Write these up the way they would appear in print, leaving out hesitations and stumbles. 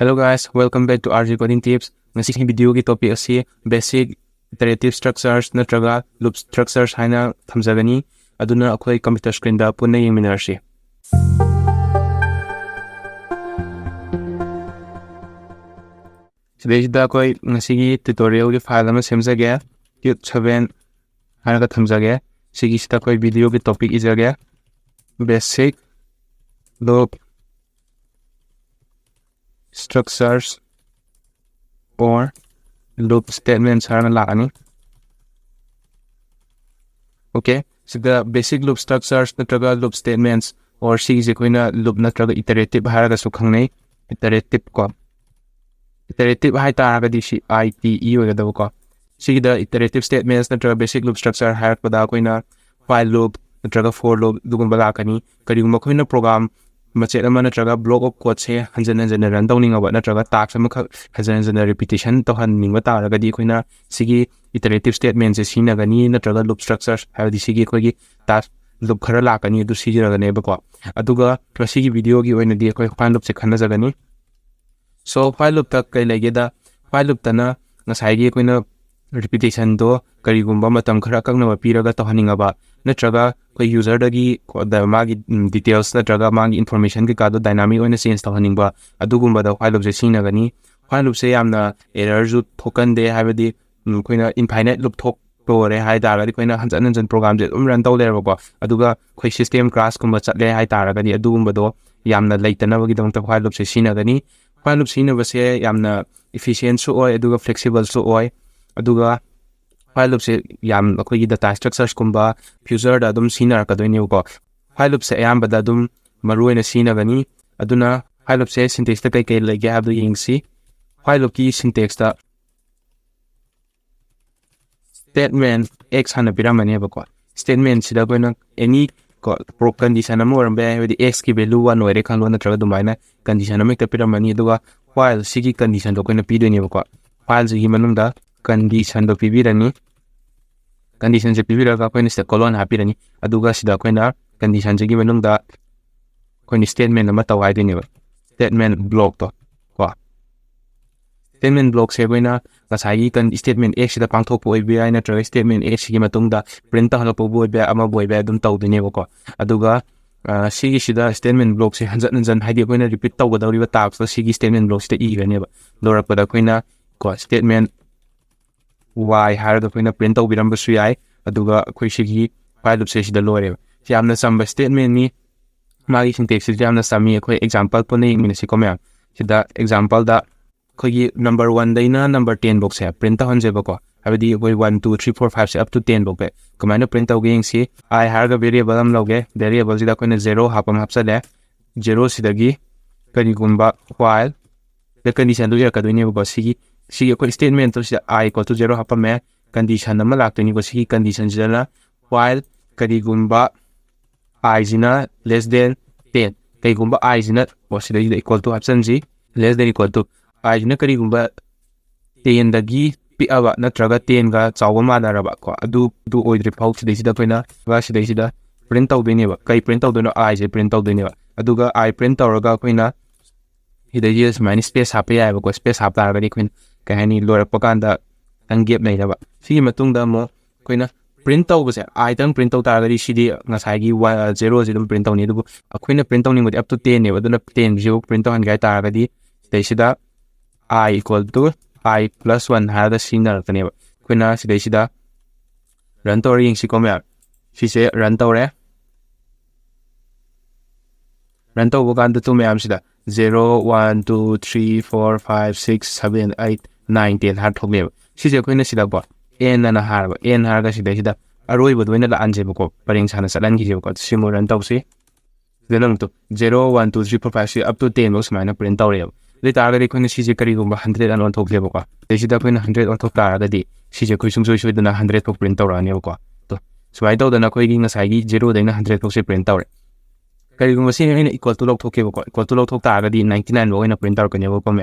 Hello guys, welcome back to RG Coding Tips. Ngasi video ki topic asi basic iterative structures natraga loop structures haina thamjagani aduna akhoi computer screen da punna yengminarsi. Today da koi ngasi gi tutorial ki file ama semjage Qt 7 haina ka thamjage sigi sta koi video ki topic izage basic loop structures or loop statements are lagani. Okay, so the basic loop structures natraga loop statements or sigi koina loop natraga iterative haraga su khangnei iterative ko iterative hai taragadi si ite oigadaw ko sigi the iterative statements natraga basic loop structure harapada koina while loop natraga for loop dugumba lakani karigumba koina program macet ama natraga block of code se hanjan run downing aba natraga task ama khak hanjan repetition to han ningba taragadi koina sigi iterative statements se sinagani natraga loop structures habdi sigi koigi task loop khara lakani du sijiragane ba ko aduga sigi video gi oina di koi while loop se khanna jagani. So while loop ta kai lege da while loop ta na ngasai gi koina repetition do karigumba matam khara kakna piraga to haninga ba natraga koi user dagi da magi details natraga magi information ki kado dynamic oina change to haningba adugumba da while loop se sinagani. While loop se yamna error ju thokan de habadi koina infinite loop thok tore hai taragadi koina hanjan program je run to le ba aduga koi system crash kumba chatle hai taragadi adugumba do yamna leitana bagi dong ta while loop se sinagani. While loop sinaba se yamna efficient so oi aduga flexible so oi aduga while loop se yam akoi data structures kumba future da dum sinar ka doine ko while loop se ayam bada dum maruina sinagani aduna while loop se syntax ta kai lege habdu yingsi while loop ki syntax ta statement x hana piramani ba ko statement sida koina any ko pro condition am or be with x ki value 1 ore khan lona traga dumaina condition am ta piramani duga while sigi condition do koina pidoni ba ko while ji manung da condition do pibirani condition je pibira ka koina sta colon hapirani aduga sida koina condition je gi manung da koina statement ama tawai deni ba statement block to ko statement block se koina ngasai kan statement x da pangthok poi bi ai na tra statement x gi matung da print ta halo po boi ba ama boi ba dum taw deni ba ko aduga sigi sida statement block se hanjan haidi koina repeat taw gadawri ba task sigi statement block sta i gane ba lorak pada koina ko statement y haraga koina print taw biram ba su ai aduga koi sigi while loop se sida lore si amna samba statement ni magi syntax se amna sami koi example pone ingmina si komya sida example da koi number 1 daina number 10 box se print ta honje ba ko habidi koi 1 2 3 4 5 se up to 10 box be kamana print taw ge si I haraga variable am loge variable sida koina 0 hapam hapsa le 0 sidagi kani gumba while the condition do ya kaduni ba sigi koi statement to sida I equal to 0 hapame condition ama laktani ko sigi condition jala while kadi gumba I zina less than 10 kai gumba I zina was equal to option g less than equal to I zina kadi gumba 10 dagi pi aba natraga 10 ga chawa manaraba ko adu oidri phau sida koina ba sida print taw deni ba kai print taw dono I je print taw deni ba aduga I print tawraga koina hidai is minus space hape ya ba ko space hap targa di koin kahani lorak pakanda tang gap nei ba sigi matung da mo koina print taw ba se I tang print taw targa di sidi ngasai gi 0 0 print taw ni du akoina print taw ni ngodi up to 10 ne ba duna 10 0 print taw han gai targa di dai sida I equal to I plus 1 ha da sinar tane ba koina sida run taw ring si komya si se run taw re run taw ba kan tu me am sida 0 1 2 3 4 5 6 7 8 9 10 har thokme si je koina sida ba n na har ba n har ga sida aroi bu doina la anje ba ko paring sana salan gi je ko simu run taw si denang to 0 1 2 3 4 5 6 up to 10 box mana print taw re le tar ga koina si je kari gumba 100 an on thok le ba ko sida koina 100 on thok tar ga di si je koi sung soi soi dana 100 thok print taw ra ne ko to swai taw dana koi gi ngasai gi 0 daina 100 thok se print taw re kari gumba si ne equal to log thoke ba ko equal to log thok ta ga di 99 lo ina print taw ka ne ba ko me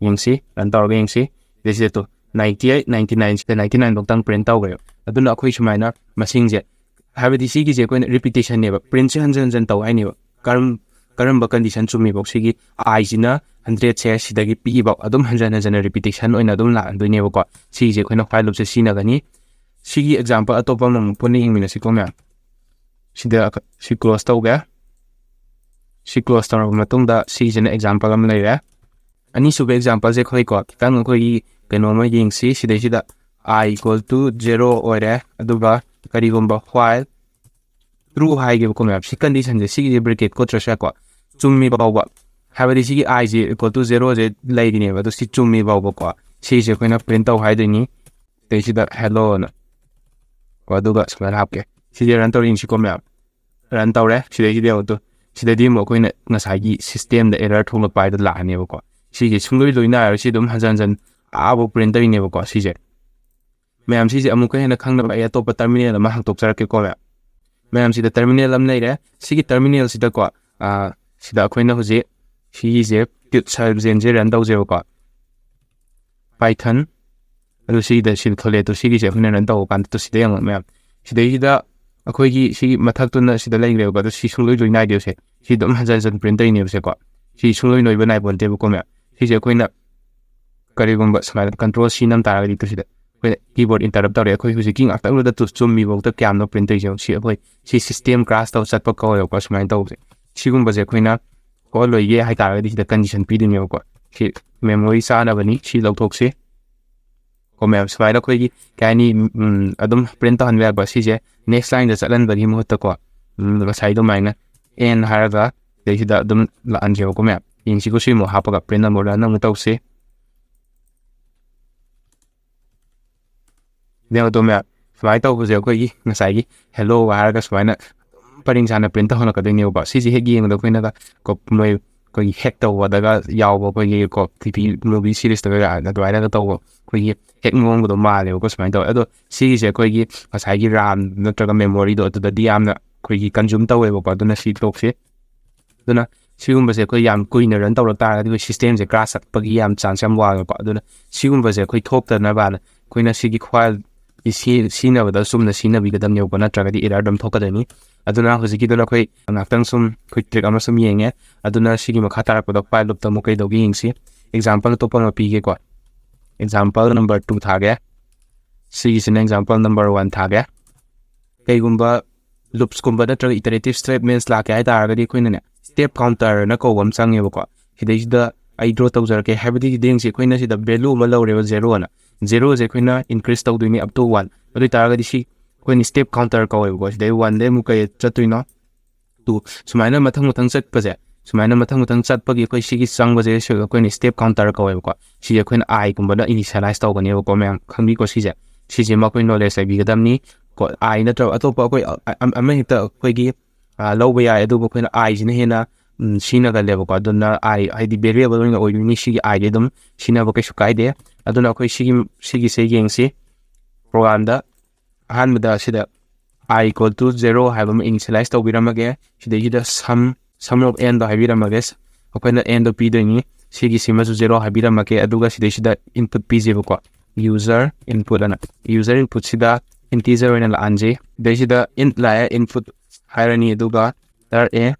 yengsi ran taw ga yengsi desi to 98 99 99 log tang print taw ga aduna khoi sumaina masing je habidi si gi je ko repetition ne ba print se hanjan taw ai ne ba karamba condition chumi bok sigi I jina 100 se sidagi pi bok adum hanjana repetition oina adum la andune ko si je khoina while loop se sina gani sigi example atopa mam puni ingmina si ko mya sida si close tawga si close taw matungda si jena example am leire ani sub example je khoi ko kitang khoi keno ma ying si sida I equal to 0 oire aduga karigumba while true high give ko map si condition je si bracket ko trasha ko chummi bawa habari si I je equal to 0 je lai dine ba to si chummi bawa ko si je koina print taw hai dini te si da hello na waduga smal hapke si je ran taw in si ko map ran taw re si de to si de mo koina ngasai gi system da error thong pai da la ne ba ko si je sungloi loina si dum hanjan abo print taw ne ba ko si je ma'am सी अमुक हेन खंगना बा अतोप terminal अमा हंतोक चरके को ma'am C terminal अम लेरे C terminal सी को सिदा अखोइना हुजे सी जे टिट सर्व जेन जे रन तौजे को पाइथन अदु सी द सी थोले तो सी जे अखोइना रन तौ कान तो सी देंग मैम सिदा अखोइगी सी मथक तुना सिदा लेंग को सी सुलोइ लोइना दियो से सी दम हजाजन प्रिंटर इने से को सी सुलोइ नोइ बनाइ बोलते को मैम सी जे अखोइना करिगुम स्माइल कंट्रोल सी नम तारा तो सी keyboard interrupt tawre khoi huji king akta lu da tu chummi bo ta kyam no print je si khoi si system crash taw chat pa ko yo ko smain taw si gum ba je khoina ko loi ye hai ta ga di da condition pi din yo ko si memory sa na bani si lo thok se ko mem smai da khoi gi kani adum print han ba si je next line da chalan bani mo ta ko ga sai do mai na en har ga de si da adum la an je ko mem in si ko si mo ha pa ga print na mo da na mo taw se Then to me, flight over the Kogi, Nasagi, hello, Aragas, Vina, putting Sana Printer on a Cadino, but Sisi Hegi and the Quinaga, Copmo, Kogi Hector, Wadaga, Yaw, Kogi, TP, movie series, the Rider Tower, Kogi, Hecking on with the Mali, of course, my daughter, Sisi Kogi, as I give ram, not to memory to the Diam, Kogi consume Tower, but don't see Toxie. Dona, Sium was a Koyam Queen and Torata, which systems a grass at Pagiam, Sansam Wall, but Dona, Sium was a quick hope that Navana, Queen Sigi quiet. Sina with the sum Sina we get them your gonna track the Adam Tokadani. I don't know who's a kid on a quay, and after some quick trick on some yang, I do not see him a catar with a pile of the Mokedo being see. Example to open a pig. Example number 2 target. See is an example number 1 target. Kagumba loops combator iterative statements like I already queen step counter and a co one sang you. He is the I draw those habit dings equinity the value below level 0. 0 is equina increase to doing up to 1. But the target is when step counter go because they 1 them okay chatuino 2. So my matang set pose. So my matang sat pagi ko she sang was a when step counter go she a queen I combine initialize to go comment can be because she's a mocking no less like bigadamni got I not a topo I mean the quiggy low way I do when eyes in hina. Sinaga level ko aduna I the variable ring or unishi I did them Sina vocation idea aduna ko sigi say yang si program da han da sida I equal to 0 have initialize to biram again she did some of end of biram again open the end of p doing sigi sima 0 have biram again aduga sida input p 0 ko user input ana user input sida integer and anje de sida int la input hierarchy aduga there a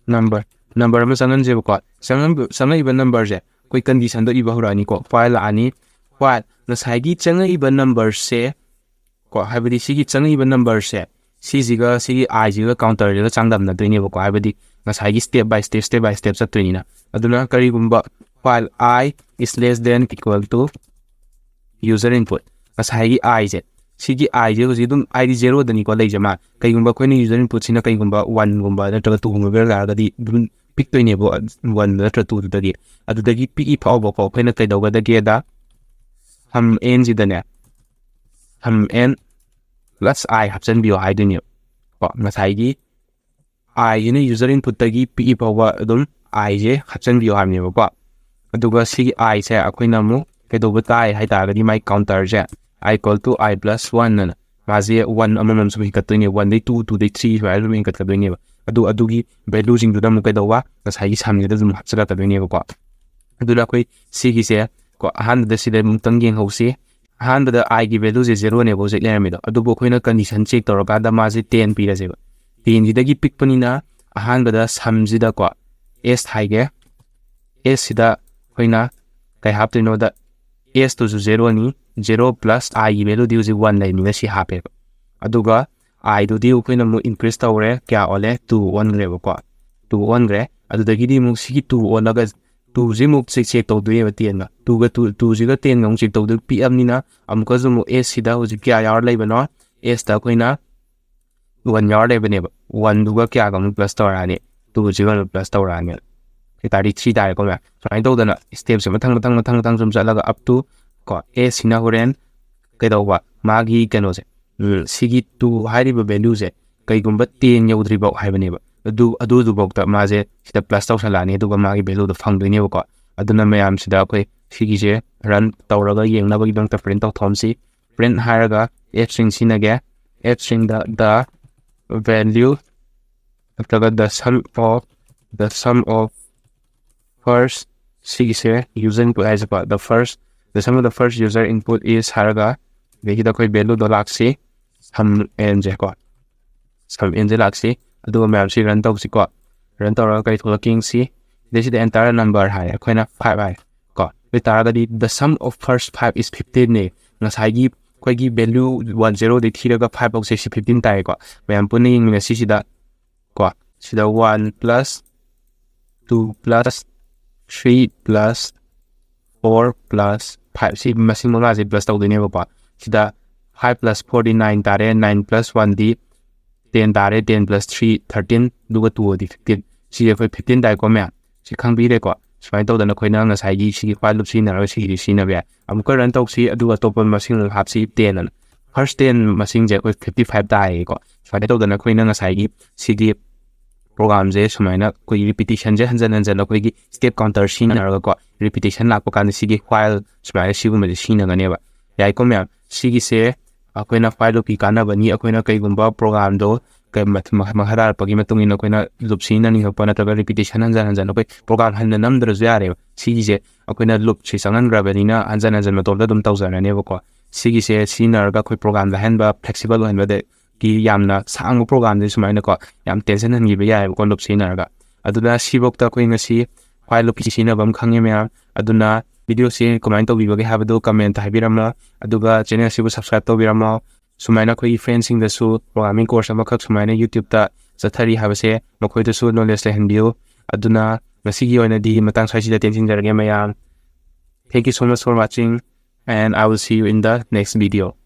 number ama sangan je ko sangan iba number je koi condition do iba hurani ko file ani while na sagi changa iba number se ko habidi sigi changa iba number se siga I jiga counter jiga changdam na doini ko habidi na sagi step by step sa tuini na aduna kari gumba while I is less than equal to user input na sagi I je sigi I je dum ID 0 dani ko lei jama kai gumba ko ni user input sina kai gumba 1 gumba na to 2 gumba ga di dum pick to ne bo 1 na to 2 da di adu da gi pick pa bo ko na kai da ge da ham n ji da ne ham n plus I hapsen bio I dun yo ko na sai gi I ni user input da gi pick pa wa dum I je hapsen bio ham ne bo ko adu ga sigi I se akoi na mu kai do ba tai hai ta ga di my counter je I equal to I plus 1 na mazi 1 amam so hikat ni 1 day 2 2 day 3 so alu hikat ka ni adu gi value jing du dam kai dawa na sai gi samni da zum hapsala ka ni ko adu la koi si gi se ko han da si da mutang geng hosi han da I gi value je 0 ne bo je le mi do adu bo khoi na condition check tor ka da mazi 10 pi ra je 10 gi da gi pick pani na ꯑꯍꯥꯟꯕꯗ ꯁꯝꯁꯤꯗꯀꯣ s ꯍꯥꯏꯒꯦ s ꯁꯤꯗ ꯑꯩꯈꯣꯏꯅ ꯀꯩ ꯍꯥꯞꯇꯣꯏꯅꯣꯗ s ꯇꯨꯁꯨ 0ꯅꯤ 0 + i ꯒꯤ ꯚꯦꯂꯨꯗꯤ ꯍꯧꯖꯤꯛ 1 ꯂꯩꯕꯅꯤꯅ ꯁꯤ ꯍꯥꯞꯄꯦꯕ ꯑꯗꯨꯒ i ꯗꯨꯗꯤ ꯑꯩꯈꯣꯏꯅ ꯑꯃꯨꯛ ꯏꯟꯀ꯭ꯔꯤꯖ ꯇꯧꯔꯦ ꯀꯌꯥ ꯑꯣꯜꯂꯦ 2 ꯑꯣꯟꯈ꯭ꯔꯦꯕꯀꯣ 2 ꯑꯣꯟꯈ꯭ꯔꯦ ꯑꯗꯨꯗꯒꯤꯗꯤ ꯑꯃꯨꯛ ꯁꯤꯒꯤ 2 ꯑꯣꯜꯂꯒ 2ꯁꯤ ꯑꯃꯨꯛ ꯆꯦꯛ ꯇꯧꯗꯣꯏꯅꯦꯕ 10ꯒ 2ꯁꯤꯒ 10ꯒ ꯑꯃꯨꯛ ꯆꯦꯛ ꯇꯧꯗꯣꯏ ꯄꯤꯛꯑꯕꯅꯤ나 ꯑꯃꯨꯛꯀꯁꯨ ꯑꯃꯨꯛ s ꯁꯤꯗ ꯍꯧꯖꯤꯛ ꯀꯌꯥ ꯌꯥꯎꯔ ꯂꯩꯕꯅꯣ s ꯇ ꯑꯩꯈꯣꯏꯅ 1 ꯌꯥꯎꯔ ꯂꯩꯕꯅꯦꯕ 1ꯗꯨꯒ ꯀꯌꯥꯒ ꯑꯃꯨꯛ ꯄ꯭ꯂꯁ ꯇꯧꯔꯛꯑꯅꯤ 2ꯁꯤꯒ ꯑꯃꯨꯛ ꯄ꯭ꯂꯁ ꯇꯧꯔꯛꯑꯅꯤ ꯇꯥꯔꯗꯤ 3 ꯇꯥꯔꯦꯀꯣ ꯃꯌꯥꯝ ꯁꯨꯃꯥꯏꯅ ꯇꯧꯗꯅ ꯁ꯭ꯇꯦꯞꯁꯦ ꯃꯊꯪ ꯁꯨꯝ ꯆꯠꯂꯒ ꯑꯞ ꯇꯨ ꯀꯣ s ꯁꯤꯅ ꯍꯣꯔꯦꯟ ꯀꯩꯗꯧꯕ ꯃꯥꯒꯤ ꯀꯩꯅꯣꯁꯦ ꯁꯤꯒꯤ 2 ꯍꯥꯏꯔꯤꯕ ꯚꯦꯂꯨꯁꯦ ꯀꯩꯒꯨꯝꯕ 10 ꯌꯧꯗ꯭ꯔꯤꯐꯥꯎ ꯍꯥꯏꯕꯅꯦꯕ ꯑꯗꯨꯐꯥꯎꯗ ꯃꯥꯁꯦ ꯁꯤꯗ ꯄ꯭ꯂꯁ ꯇꯧꯁꯜꯂꯛꯑꯅꯤ ꯑꯗꯨꯒ ꯃꯥꯒꯤ ꯚꯦꯂꯨꯗꯣ ꯐꯪꯗꯣꯏꯅꯦꯕꯀꯣ ꯑꯗꯨꯅ ꯃꯌꯥꯝꯁꯤꯗ ꯑꯩꯈꯣꯏ ꯁꯤꯒꯤꯁꯦ ꯔꯟ ꯇꯧꯔꯒ ꯌꯦꯡꯅꯕꯒꯤꯗꯃꯛꯇ ꯄ꯭ꯔꯤꯟꯠ ꯇꯧꯊꯣꯛꯑꯝꯁꯤ ꯄ꯭ꯔꯤꯟꯠ ꯍꯥꯏꯔꯒ f string ꯁꯤꯅꯒꯦ f stringꯗ the value ꯅꯠꯇ꯭ꯔꯒ the sum of first sigise user input haisapa the sum of the first user input is haraga begida koi value do laksi sum n je ko sum n je laksi adu map si run tawsi ko run tawra kai tholaking si this is the entire number hai akoina 5 hai ko we taragadi the sum of first 5 is 15 ne ngasai gi koi gi value 10 de thiraga 5 ok se 15 tai ko map puni ni si sida ko sida 1 plus 2 plus 3 plus 4 plus 5 ꯁꯤ ꯃꯁꯤꯡ ꯃꯉꯥꯁꯦ plus ꯇꯧꯗꯣꯏꯅꯦꯕꯀꯣ ꯁꯤꯗ 5 plus 49 ꯇꯥꯔꯦ 9 plus 1 ꯗꯤ 10 ꯇꯥꯔꯦ 10 plus 3 13 ꯑꯗꯨꯒ 2 ꯗꯤ 15 ꯁꯤ ꯑꯩꯈꯣꯏ 15 ꯇꯥꯏꯀꯣ ꯃꯌꯥꯝ ꯁꯤ ꯈꯪꯕꯤꯔꯦꯀꯣ ꯁꯨꯃꯥꯏꯅ ꯇꯧꯗꯅ ꯑꯩꯈꯣꯏꯅ ꯉꯁꯥꯏꯒꯤ ꯁꯤꯒꯤ while loop ꯁꯤꯖꯤꯟꯅꯔꯒ ꯁꯤꯒꯤꯗꯤ ꯁꯤꯖꯤꯟꯅꯕ ꯌꯥꯏ ꯑꯃꯨꯛꯀ ꯔꯟ ꯇꯧꯁꯤ ꯑꯗꯨꯒ ꯑꯇꯣꯞꯄ ꯃꯁꯤꯡ ꯍꯥꯞꯁꯤ 10 ꯑꯅ first 10 ꯃꯁꯤꯡꯁꯦ ꯑꯩꯈꯣꯏ 55 ꯇꯥꯏꯌꯦꯀꯣ ꯁꯨꯃꯥꯏꯅ ꯇꯧꯗꯅ ꯑꯩꯈꯣꯏꯅ ꯉꯁꯥꯏꯒꯤ ꯁꯤꯒꯤ ꯄ꯭ꯔꯣꯒ꯭ꯔꯥꯝꯁꯦ ꯁꯨꯃꯥꯏꯅ ꯑꯩꯈꯣꯏꯒꯤ ꯔꯤꯄꯤꯇꯦꯁꯟꯁꯦ ꯍꯟꯖꯟ ꯑꯩꯈꯣꯏꯒꯤ ꯁ꯭ꯇꯦꯞ ꯀꯥꯎꯟꯇꯔ ꯁꯤꯖꯤꯟꯅꯔꯒꯀꯣ ꯔꯤꯄꯤꯇꯦꯁꯟ ꯂꯥꯛꯄ ꯀꯥꯟꯗ ꯁꯤꯒꯤ while ꯁꯨꯃꯥꯏꯅ ꯁꯤꯒꯨꯝꯕꯁꯦ ꯁꯤꯖꯤꯟꯅꯒꯅꯦꯕ ꯌꯥꯏꯀꯣ ꯃꯌꯥꯝ ꯁꯤꯒꯤꯁꯦ ꯑꯩꯈꯣꯏꯅ while loopꯀꯤ ꯀꯥꯟꯅꯕꯅꯤ ꯑꯩꯈꯣꯏꯅ ꯀꯩꯒꯨꯝꯕ ꯄ꯭ꯔꯣꯒ꯭ꯔꯥꯝꯗꯣ ꯃꯈꯥ ꯇꯥꯔꯛꯄꯒꯤ ꯃꯇꯨꯡ ꯏꯟꯅ ꯑꯩꯈꯣꯏꯅ ꯂꯨꯞ ꯁꯤꯖꯤꯟꯅꯅꯤꯡꯉꯛꯄ ꯅꯠꯇ꯭ꯔꯒ ꯔꯤꯄꯤꯇꯦꯁꯟ ꯍꯟꯖꯟ ꯑꯩꯈꯣꯏ ꯄ꯭ꯔꯣꯒ꯭ꯔꯥꯝ ꯍꯟꯅ ꯅꯝꯗ꯭ꯔꯁꯨ ꯌꯥꯔꯦꯕ ꯁꯤꯒꯤꯁꯦ ꯑꯩꯈꯣꯏꯅ ꯂꯨꯞꯁꯤ ꯆꯪꯍꯟꯈ꯭ꯔꯕꯅꯤꯅ ꯍꯟꯖꯟ ꯃꯇꯣꯝꯇ ꯑꯗꯨꯝ ꯇꯧꯖꯔꯅꯦꯕꯀꯣ ꯁꯤꯒꯤꯁꯦ ꯁꯤꯖꯤꯟꯅꯔꯒ ꯑꯩꯈꯣꯏ ꯄ꯭ꯔꯣꯒ꯭ꯔꯥꯝ ꯂꯥꯏꯍꯟꯕ ꯐ꯭ꯂꯦꯛꯁꯤꯕꯜ ꯑꯣꯏꯍꯟꯕꯗꯒꯤ ꯌꯥꯝꯅ ꯁꯥꯡꯕ ꯄ꯭ꯔꯣꯒ꯭ꯔꯥꯝꯁꯦ ꯁꯨꯃꯥꯏꯅꯀꯣ ꯌꯥꯝ ꯇꯦꯟꯁꯟ ꯍꯟꯈꯤꯕ ꯌꯥꯏꯑꯕꯀꯣ ꯂꯨꯞ ꯁꯤꯖꯤꯟꯅꯔꯒ ꯑꯗꯨꯅ ꯁꯤꯐꯧꯗ ꯑꯩꯈꯣꯏ ꯉꯁꯤ while loopꯀꯤ ꯁꯤꯖꯤꯟꯅꯕꯝ ꯈꯪꯉꯦ ꯃꯌꯥꯝ ꯑꯗꯨꯅ ꯚꯤꯗꯤꯑꯣꯁꯤ ꯀꯃꯥꯏꯅ ꯇꯧꯕꯤꯕꯒꯦ ꯍꯥꯏꯕꯗꯨ ꯀꯃꯦꯟꯇ ꯍꯥꯏꯕꯤꯔꯝꯃꯣ ꯑꯗꯨꯒ ꯆꯦꯅꯦꯜ ꯑꯁꯤꯕꯨ ꯁꯕꯁꯀ꯭ꯔꯥꯏꯕ ꯇꯧꯕꯤꯔꯝꯃꯣ ꯁꯨꯃꯥꯏꯅ ꯑꯩꯈꯣꯏꯒꯤ ꯐ꯭ꯔꯦꯟꯁꯤꯡꯗꯁꯨ ꯄ꯭ꯔꯣꯒ꯭ꯔꯥꯃꯤꯡ ꯀꯣꯔꯁ ꯑꯃꯈꯛ ꯁꯨꯃꯥꯏꯅ ꯌꯨꯇ꯭ꯌꯨꯕꯇ ꯆꯠꯊꯔꯤ ꯍꯥꯏꯕꯁꯦ ꯃꯈꯣꯏꯗꯁꯨ ꯅꯣꯂꯦꯖ ꯂꯩꯍꯟꯕꯤꯌꯨ ꯑꯗꯨꯅ ꯉꯁꯤꯒꯤ ꯑꯣꯏꯅꯗꯤ ꯃꯇꯥꯡ ꯁ꯭ꯋꯥꯏꯁꯤꯗ ꯇꯦꯟꯁꯤꯟꯖꯔꯒꯦ ꯃꯌꯥꯝ Thank you so much for watching and I will see you in the next video.